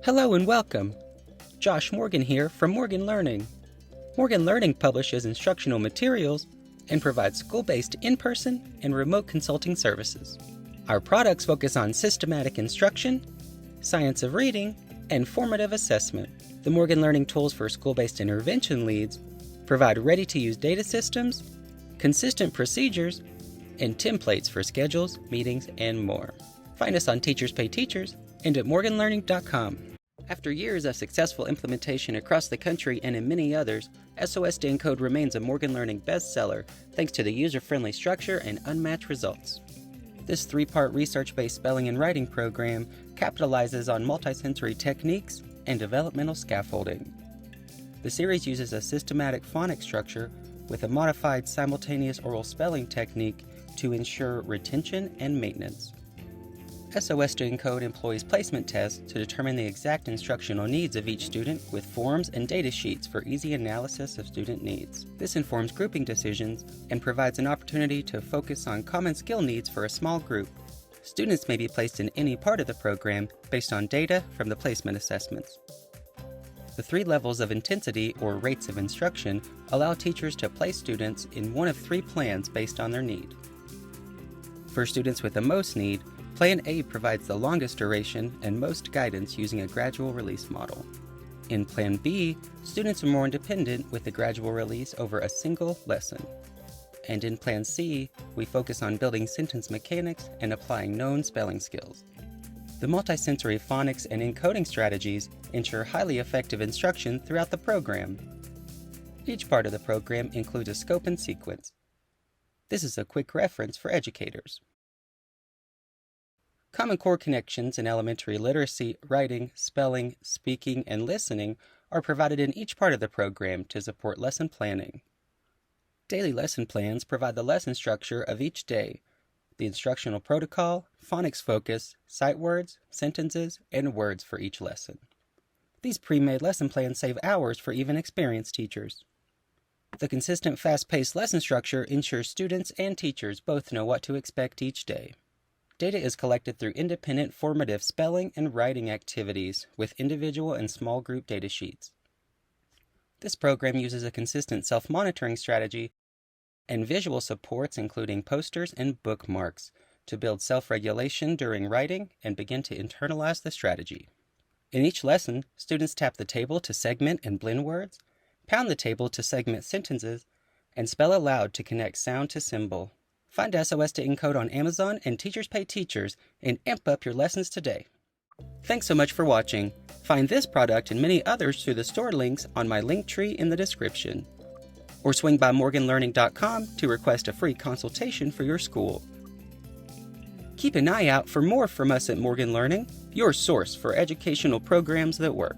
Hello and welcome. Josh Morgan here from Morgan Learning. Morgan Learning publishes instructional materials and provides school-based in-person and remote consulting services. Our products focus on systematic instruction, science of reading, and formative assessment. The Morgan Learning tools for school-based intervention leads provide ready-to-use data systems, consistent procedures, and templates for schedules, meetings, and more. Find us on Teachers Pay Teachers and at morganlearning.com. After years of successful implementation across the country and in many others, SOS to Encode remains a Morgan Learning bestseller thanks to the user-friendly structure and unmatched results. This three-part research-based spelling and writing program capitalizes on multisensory techniques and developmental scaffolding. The series uses a systematic phonics structure with a modified simultaneous oral spelling technique to ensure retention and maintenance. SOS to Encode employs placement tests to determine the exact instructional needs of each student with forms and data sheets for easy analysis of student needs. This informs grouping decisions and provides an opportunity to focus on common skill needs for a small group. Students may be placed in any part of the program based on data from the placement assessments. The 3 levels of intensity, or rates of instruction, allow teachers to place students in one of 3 plans based on their need. For students with the most need, Plan A provides the longest duration and most guidance using a gradual release model. In Plan B, students are more independent with the gradual release over a single lesson. And in Plan C, we focus on building sentence mechanics and applying known spelling skills. The multisensory phonics and encoding strategies ensure highly effective instruction throughout the program. Each part of the program includes a scope and sequence. This is a quick reference for educators. Common Core connections in elementary literacy, writing, spelling, speaking, and listening are provided in each part of the program to support lesson planning. Daily lesson plans provide the lesson structure of each day, the instructional protocol, phonics focus, sight words, sentences, and words for each lesson. These pre-made lesson plans save hours for even experienced teachers. The consistent, fast-paced lesson structure ensures students and teachers both know what to expect each day. Data is collected through independent formative spelling and writing activities with individual and small group data sheets. This program uses a consistent self-monitoring strategy and visual supports including posters and bookmarks to build self-regulation during writing and begin to internalize the strategy. In each lesson, students tap the table to segment and blend words, pound the table to segment sentences, and spell aloud to connect sound to symbol. Find SOS to Encode on Amazon and Teachers Pay Teachers and amp up your lessons today. Thanks so much for watching. Find this product and many others through the store links on my link tree in the description. Or swing by morganlearning.com to request a free consultation for your school. Keep an eye out for more from us at Morgan Learning, your source for educational programs that work.